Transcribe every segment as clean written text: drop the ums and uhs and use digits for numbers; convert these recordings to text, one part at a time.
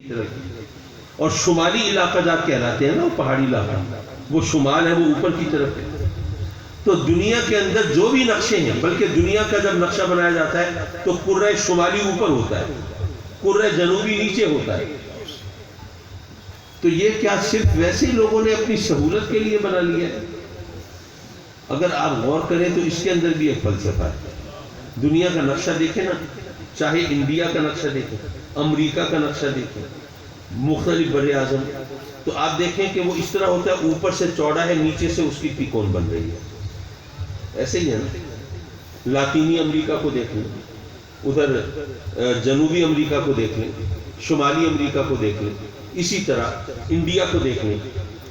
اور شمالی علاقہ جات کہلاتے ہیں نا، وہ پہاڑی علاقہ، وہ شمال ہے، وہ اوپر کی طرف ہے۔ تو دنیا کے اندر جو بھی نقشے ہیں، بلکہ دنیا کا جب نقشہ بنایا جاتا ہے تو کرۂ شمالی اوپر ہوتا ہے، کرۂ جنوبی نیچے ہوتا ہے۔ تو یہ کیا صرف ویسے ہی لوگوں نے اپنی سہولت کے لیے بنا لیا ہے؟ اگر آپ غور کریں تو اس کے اندر بھی ایک فلسفہ ہے۔ دنیا کا نقشہ دیکھیں نا، چاہے انڈیا کا نقشہ دیکھیں، امریکہ کا نقشہ دیکھیں، مختلف بر اعظم، تو آپ دیکھیں کہ وہ اس طرح ہوتا ہے، اوپر سے چوڑا ہے، نیچے سے اس کی تکون بن رہی ہے۔ ایسے ہی ہے نا، لاطینی امریکہ کو دیکھ لیں، ادھر جنوبی امریکہ کو دیکھ لیں، شمالی امریکہ کو دیکھ لیں، اسی طرح انڈیا کو دیکھ لیں،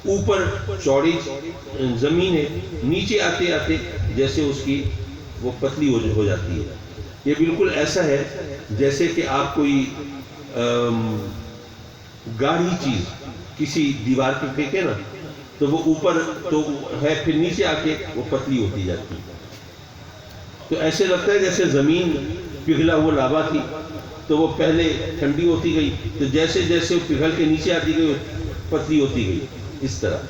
اوپر چوڑی زمین ہے، نیچے آتے آتے جیسے اس کی وہ پتلی ہو جاتی ہے۔ یہ بالکل ایسا ہے جیسے کہ آپ کوئی گاڑھی چیز کسی دیوار پہ پھینکے نا، تو وہ اوپر تو ہے، پھر نیچے آ کے وہ پتلی ہوتی جاتی ہے۔ تو ایسے لگتا ہے جیسے زمین پگھلا ہوا لاوا تھی، تو وہ پہلے ٹھنڈی ہوتی گئی، تو جیسے جیسے وہ پگھل کے نیچے آتی گئی پتلی ہوتی گئی، اس طرح۔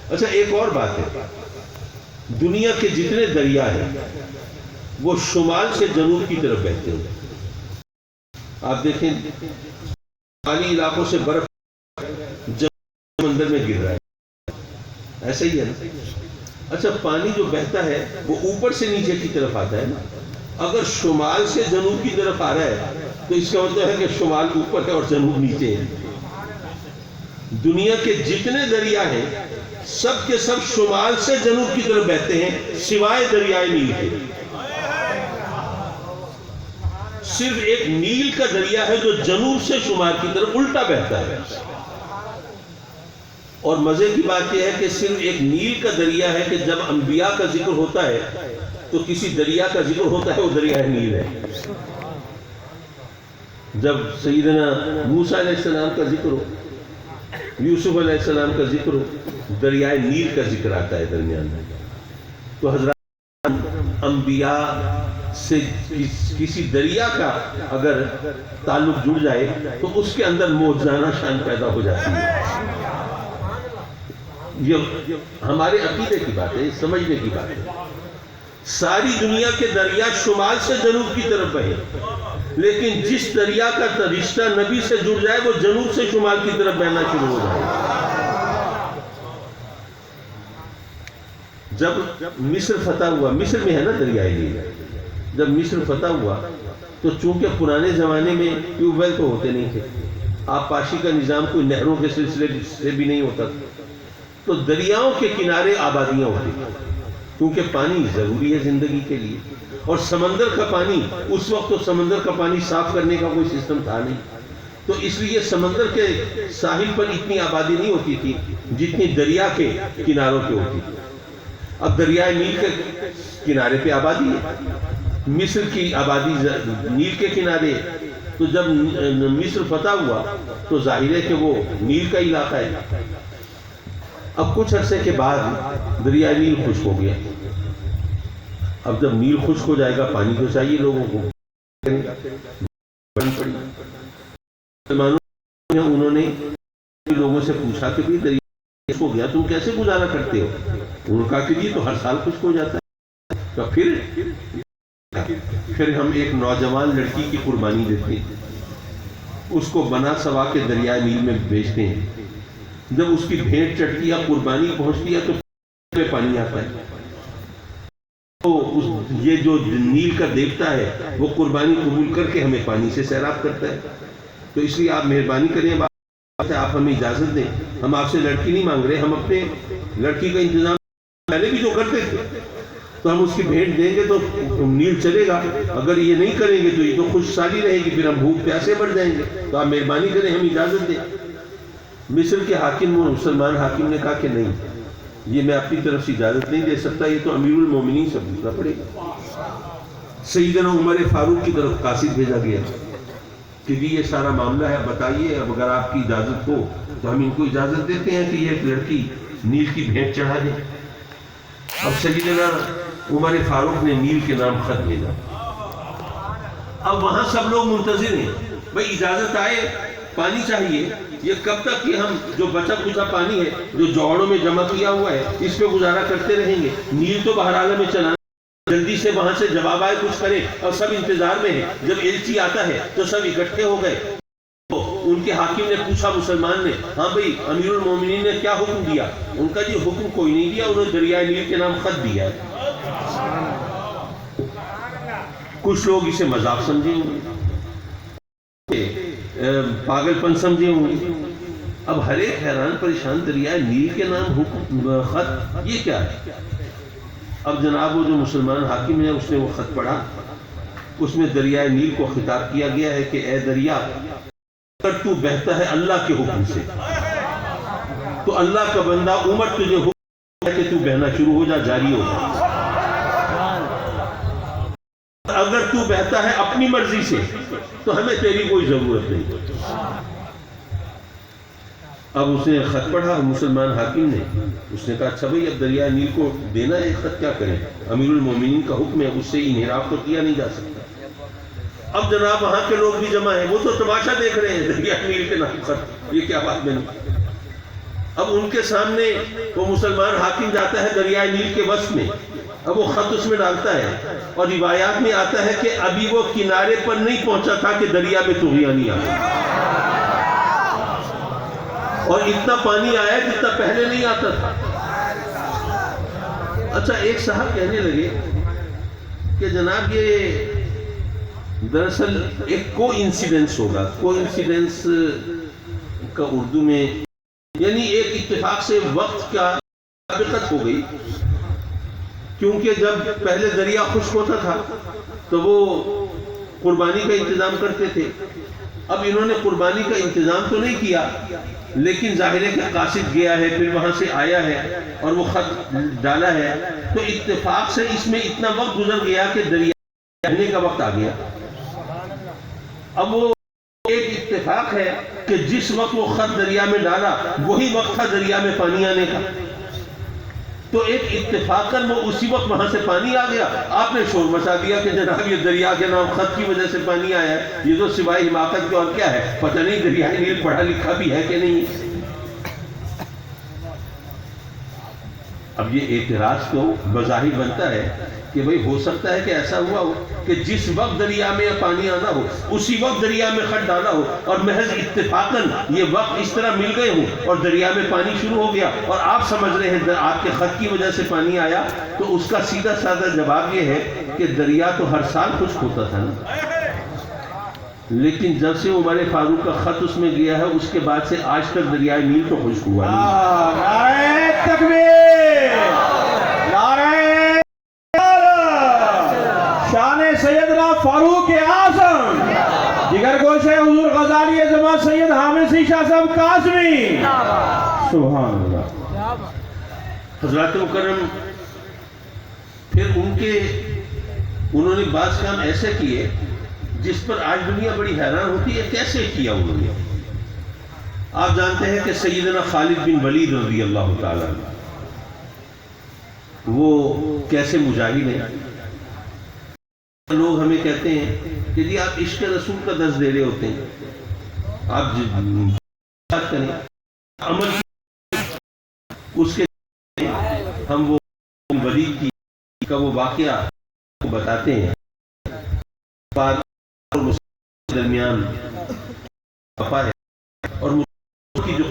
اچھا ایک اور بات ہے، دنیا کے جتنے دریا ہیں وہ شمال سے جنوب کی طرف بہتے ہیں۔ آپ دیکھیں شمالی علاقوں سے برف سمندر میں گر رہا ہے، ایسا ہی ہے نا۔ اچھا پانی جو بہتا ہے وہ اوپر سے نیچے کی طرف آتا ہے نا، اگر شمال سے جنوب کی طرف آ رہا ہے تو اس کا مطلب ہے کہ شمال اوپر ہے اور جنوب نیچے ہے۔ دنیا کے جتنے دریا ہیں سب کے سب شمال سے جنوب کی طرف بہتے ہیں، سوائے دریائے نیل کے۔ صرف ایک نیل کا دریا ہے جو جنوب سے شمال کی طرف الٹا بہتا ہے۔ اور مزے کی بات یہ ہے کہ صرف ایک نیل کا دریا ہے کہ جب انبیاء کا ذکر ہوتا ہے تو کسی دریا کا ذکر ہوتا ہے، وہ دریائے نیل ہے۔ جب سیدنا موسیٰ علیہ السلام کا ذکر ہو، یوسف علیہ السلام کا ذکر ہو، دریائے نیل کا ذکر آتا ہے درمیان میں۔ تو حضرات انبیاء سے کسی دریا کا اگر تعلق جڑ جائے تو اس کے اندر معجزانہ شان پیدا ہو جاتی ہے۔ یہ ہمارے عقیدے کی بات ہے، سمجھنے کی بات ہے۔ ساری دنیا کے دریا شمال سے جنوب کی طرف بہے، لیکن جس دریا کا رشتہ نبی سے جڑ جائے وہ جنوب سے شمال کی طرف بہنا شروع ہو جائے۔ جب مصر فتح ہوا، مصر میں ہے نا دریائے نیل، جب مصر فتح ہوا تو چونکہ پرانے زمانے میں ٹیوب ویل تو ہوتے نہیں تھے، آبپاشی کا نظام کوئی نہروں کے سلسلے سے بھی نہیں ہوتا، تو دریاؤں کے کنارے آبادیاں ہوتی، کیونکہ پانی ضروری ہے زندگی کے لیے، اور سمندر کا پانی، اس وقت تو سمندر کا پانی صاف کرنے کا کوئی سسٹم تھا نہیں، تو اس لیے سمندر کے ساحل پر اتنی آبادی نہیں ہوتی تھی جتنی دریا کے کناروں پہ ہوتی تھی۔ اب دریائے نیل کے کنارے پہ آبادی ہے، مصر کی آبادی نیل کے کنارے، تو جب مصر فتح ہوا تو ظاہر ہے کہ وہ نیل کا علاقہ ہے۔ اب کچھ عرصے کے بعد دریائے نیل خشک ہو گیا۔ اب جب نیل خشک ہو جائے گا پانی تو چاہیے لوگوں کو، انہوں نے لوگوں سے پوچھا کہ دریا خشک ہو گیا تم کیسے گزارا کرتے ہو؟ انہوں نے کہا کہ یہ تو ہر سال خشک ہو جاتا ہے۔ تو پھر ہم ایک نوجوان لڑکی کی قربانی دیتے ہیں، اس کو بنا سوا کے دریائے نیل میں بھیجتے ہیں، جب اس کی بھیڑ چڑھتی ہے، قربانی پہنچتی ہے تو پانی آتا ہے، تو یہ جو نیل کا دیوتا ہے وہ قربانی قبول کر کے ہمیں پانی سے سیراب کرتا ہے۔ تو اس لیے آپ مہربانی کریں، آپ ہمیں اجازت دیں، ہم آپ سے لڑکی نہیں مانگ رہے، ہم اپنے لڑکی کا انتظام پہلے بھی جو کرتے تھے، تو ہم اس کی بھیٹ دیں گے تو نیل چلے گا، اگر یہ نہیں کریں گے تو یہ تو خشک سالی رہے گی، پھر ہم بھوک پیاسے مر جائیں گے، تو آپ مہربانی کریں ہم اجازت دیں۔ مصر کے حاکم، مسلمان حاکم نے کہا کہ نہیں، یہ میں اپنی طرف سے اجازت نہیں دے سکتا، یہ تو امیر المومنین سے پوچھنا پڑے گا۔ سیدنا عمر فاروق کی طرف قاصد بھیجا گیا کہ جی یہ سارا معاملہ ہے، بتائیے، اب اگر آپ کی اجازت ہو تو ہم ان کو اجازت دیتے ہیں کہ یہ ایک لڑکی نیل کی بھیٹ چڑھا دے۔ اب سیدنا عمر فاروق نے نیل کے نام خط بھیجا۔ اب وہاں سب لوگ منتظر ہیں، بھئی اجازت آئے، پانی چاہیے، یہ کب تک کہ ہم جو بچا کچا پانی ہے جو جوڑوں میں جمع کیا ہوا ہے اس پہ گزارا کرتے رہیں گے؟ نیل تو بہرحال میں چلانا، جلدی سے وہاں سے جواب آئے کچھ کرے، اور سب انتظار میں ہے۔ جب ایلچی آتا ہے تو سب اکٹھے ہو گئے، ان کے حاکم نے پوچھا مسلمان نے، ہاں بھئی امیر المومنین نے کیا حکم دیا؟ ان کا جی حکم کوئی نہیں دیا، انہوں نے دریائے نیل کے نام خط دیا ہے۔ کچھ لوگ اسے مذاق سمجھے ہوں گے، پاگل پن سمجھے ہوں گے۔ اب ہر ایک حیران پریشان، دریائے نیل کے نام حکم خط، یہ کیا ہے؟ اب جناب وہ جو مسلمان حاکم ہے اس نے وہ خط پڑھا، اس میں دریائے نیل کو خطاب کیا گیا ہے کہ اے دریا، اگر تو بہتا ہے اللہ کے حکم سے تو اللہ کا بندہ عمر تجھے حکم ہے کہ تو بہنا شروع ہو جا، جاری ہو جا۔ اگر تو بہتا ہے اپنی مرضی سے تو ہمیں تیری کوئی ضرورت نہیں۔ اب اس نے خط پڑھا مسلمان حاکم نے، اس نے کہا اچھا بھئی اب دریائے نیل کو دینا ہے خط، کیا کریں؟ امیر المومنین کا حکم ہے، اس سے انحراف تو کیا نہیں جا سکتا۔ اب جناب وہاں کے لوگ بھی جمع ہیں، وہ تو تماشا دیکھ رہے ہیں، دریائے نیل کے نام خط، یہ کیا بات بنی؟ اب ان کے سامنے وہ مسلمان حاکم جاتا ہے دریائے نیل کے وسط میں، اب وہ خط اس میں ڈالتا ہے، اور روایات میں آتا ہے کہ ابھی وہ کنارے پر نہیں پہنچا تھا کہ دریا میں طغیانی آ گئی، اور اتنا پانی آیا جتنا پہلے نہیں آتا تھا۔ اچھا ایک صاحب کہنے لگے کہ جناب یہ دراصل ایک کو انسیڈنس ہوگا، کو انسیڈنس کا اردو میں یعنی ایک اتفاق سے وقت کا سابقت ہو گئی، کیونکہ جب پہلے دریا خشک ہوتا تھا تو وہ قربانی کا انتظام کرتے تھے۔ اب انہوں نے قربانی کا انتظام تو نہیں کیا، لیکن ظاہر ہے کہ قاصد گیا ہے، پھر وہاں سے آیا ہے اور وہ خط ڈالا ہے، تو اتفاق سے اس میں اتنا وقت گزر گیا کہ دریا بہنے کا وقت آ گیا۔ اب وہ ایک اتفاق ہے کہ جس وقت وہ خط دریا میں ڈالا وہی وقت تھا دریا میں پانی آنے کا، تو ایک اتفاقاً وہ اسی وقت وہاں سے پانی آ گیا۔ آپ نے شور مچا دیا کہ جناب یہ دریا کے نام خط کی وجہ سے پانی آیا ہے، یہ تو سوائے حماقت کے اور کیا ہے، پتہ نہیں دریائے نیل پڑھا لکھا بھی ہے کہ نہیں۔ اب یہ اعتراض تو بظاہر بنتا ہے کہ بھئی ہو سکتا ہے کہ ایسا ہوا ہو کہ جس وقت دریا میں پانی آنا ہو اسی وقت دریا میں خط ڈالا ہو، اور محض اتفاقاً یہ وقت اس طرح مل گئے ہوں اور دریا میں پانی شروع ہو گیا، اور آپ سمجھ رہے ہیں آپ کے خط کی وجہ سے پانی آیا، تو اس کا سیدھا سادہ جواب یہ ہے کہ دریا تو ہر سال خشک ہوتا تھا نا، لیکن جب سے عمر فاروق کا خط اس میں گیا ہے اس کے بعد سے آج تک دریائے نیل تو خشک ہوا نہیں۔ نعرہ تکبیر، نعرہ شان سیدنا فاروق اعظم، جگر گوش ہے حضور غزالی زمان سید حامد شاہ صاحب قاسمی، سبحان اللہ۔ حضرات مکرم پھر انہوں نے بعض کام ایسے کیے جس پر آج دنیا بڑی حیران ہوتی ہے، کیسے کیا انہوں نے؟ آپ جانتے ہیں کہ سیدنا خالد بن ولید رضی اللہ تعالیٰ عنہ وہ کیسے مجاہد ہیں۔ لوگ ہمیں کہتے ہیں کہ جی آپ عشق رسول کا درس دے رہے ہوتے ہیں، آپ بات کریں عمل اس کے ہم وہ ولید کی کا وہ واقعہ بتاتے ہیں، درمیان وفا ہے اور کی جو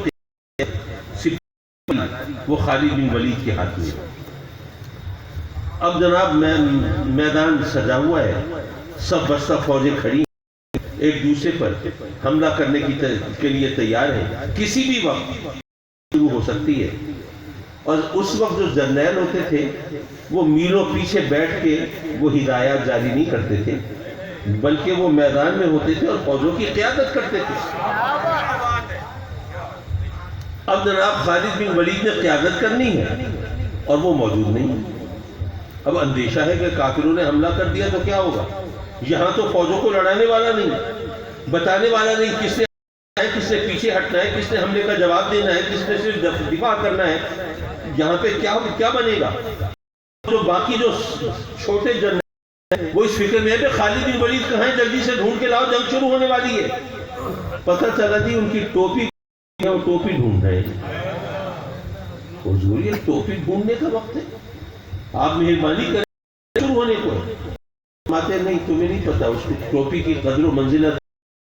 وہ خالد بن ولید کے ہاتھ میں۔ اب جناب میدان سجا ہوا ہے، سب بستہ فوجیں کھڑی ایک دوسرے پر حملہ کرنے کے لیے تیار ہیں، کسی بھی وقت شروع ہو سکتی ہے۔ اور اس وقت جو جرنیل ہوتے تھے وہ میلوں پیچھے بیٹھ کے وہ ہدایات جاری نہیں کرتے تھے، بلکہ وہ میدان میں ہوتے تھے اور فوجوں کی قیادت کرتے تھے۔ اب جناب خالد بن ولید نے قیادت کرنی ہے اور وہ موجود نہیں ہے۔ اب اندیشہ ہے کہ کافروں نے حملہ کر دیا تو کیا ہوگا؟ یہاں تو فوجوں کو لڑانے والا نہیں، بتانے والا نہیں کس نے کس نے پیچھے ہٹنا ہے، کس نے حملے کا جواب دینا ہے، کس نے صرف دفاع کرنا ہے۔ یہاں پہ کیا بنے گا؟ جو باقی جو چھوٹے جنرل وہ اس فکر میں ہے کہ خالد بن ولید کہاں ہے، جلدی سے ڈھونڈ کے لاؤ، جنگ شروع ہونے والی ہے۔ پتہ چلا جی ان کی ٹوپی وہ ٹوپی ڈھونڈ رہے ہیں. حضور یہ ٹوپی ڈھونڈنے کا وقت ہے, آپ مہربانی کریں شروع ہونے کو ہے. فرماتے نہیں تمہیں نہیں پتا اس کی ٹوپی کی قدر و منزلت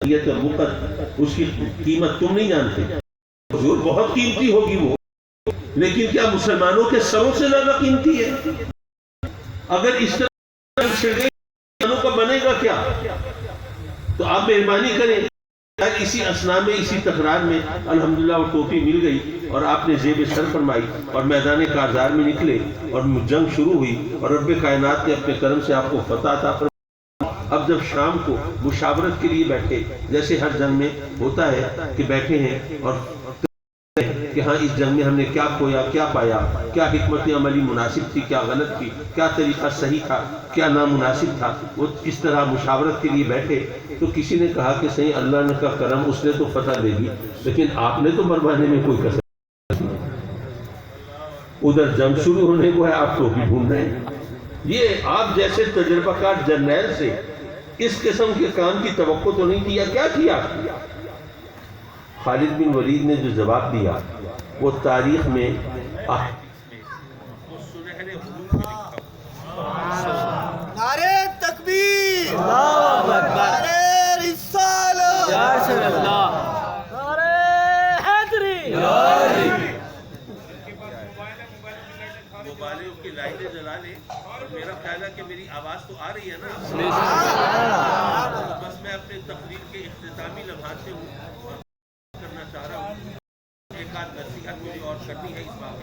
اس کی قیمت تم نہیں جانتے. حضور بہت قیمتی ہوگی وہ, لیکن کیا مسلمانوں کے سروں سے زیادہ قیمتی ہے؟ اگر اس طرح مسلمانوں کا بنے گا کیا؟ تو آپ مہربانی کریں. اسی اسنا میں اسی تکرار میں الحمدللہ وہ ٹوپی مل گئی اور آپ نے زیب سر فرمائی اور میدان کارزار میں نکلے اور جنگ شروع ہوئی اور رب کائنات نے اپنے کرم سے آپ کو فتح عطا فرمائی. اب جب شام کو مشاورت کے لیے بیٹھے, جیسے ہر جنگ میں ہوتا ہے کہ بیٹھے ہیں اور کہ ہاں اس جنگ میں ہم نے کیا کھویا, کیا پایا, کیا حکمت عملی مناسب تھی, کیا غلط تھی, کیا طریقہ صحیح تھا, کیا نامناسب تھا. وہ اس طرح مشاورت کے لیے بیٹھے تو کسی نے کہا کہ صحیح اللہ نے کا کرم, اس نے تو فتح دے دی, لیکن آپ نے تو مروانے میں کوئی کسر نہیں. ادھر جنگ شروع ہونے کو ہے, آپ ٹوپی ڈھونڈ رہے ہیں. یہ آپ جیسے تجربہ کار جرنیل سے اس قسم کے کام کی توقع تو نہیں کیا. کیا کیا خالد بن ولید نے جو جواب دیا وہ تاریخ میں نعرے تکبیر، نعرے رسالت، نعرے حیدری. موبائلوں کی لائٹیں جلا لیں. میرا خیال ہے کہ میری آواز تو آ رہی ہے نا. بس میں اپنے تقریر کے اختتامی لمحات سے کرنا چاہ رہا ہوں. ایک آدھ نصیحت مجھے اور کرنی ہے اس بات.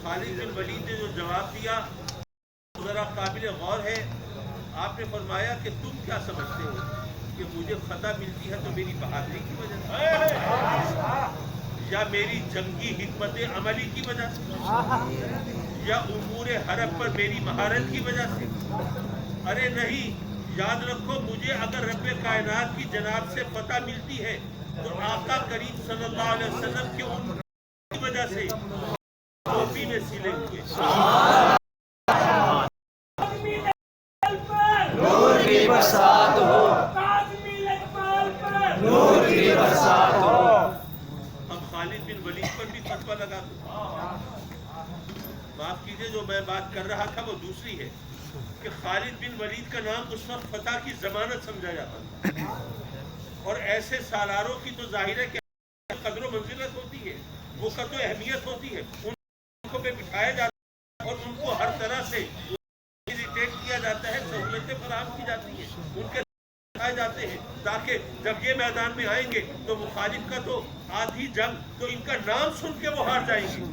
خالد بن ولید نے جو جواب دیا ذرا قابل غور ہے. آپ نے فرمایا کہ تم کیا سمجھتے ہو کہ مجھے فتح ملتی ہے تو میری بہادری کی وجہ سے, یا میری جنگی حکمت عملی کی وجہ سے, یا امور حرب پر میری مہارت کی وجہ سے؟ ارے نہیں, یاد رکھو مجھے اگر رب کائنات کی جناب سے فتح ملتی ہے تو آقا کریم صلی اللہ علیہ وسلم کے ان کی وجہ سے ٹوپی میں سلے ہوئے. نور کی برسات ہو، نور کی برسات ہو. اب خالد بن ولید پر بھی فتویٰ لگا دو. معاف کیجئے, جو میں بات کر رہا تھا وہ دوسری ہے کہ خالد بن ولید کا نام اس وقت فتح کی ضمانت سمجھا جاتا تھا, اور ایسے سالاروں کی تو ظاہر ہے کہ قدر و منزلت ہوتی ہے, وہ قدر و اہمیت ہوتی ہے. ان کو پہ بٹھایا جاتا ہے اور ان کو ہر طرح سے ریٹیٹ کیا جاتا ہے, سہولتیں فراہم کی جاتی ہیں, ان کے بٹھائے جاتے ہیں تاکہ جب یہ میدان میں آئیں گے تو مخالف کا تو آدھی جنگ تو ان کا نام سن کے وہ ہار جائیں گے.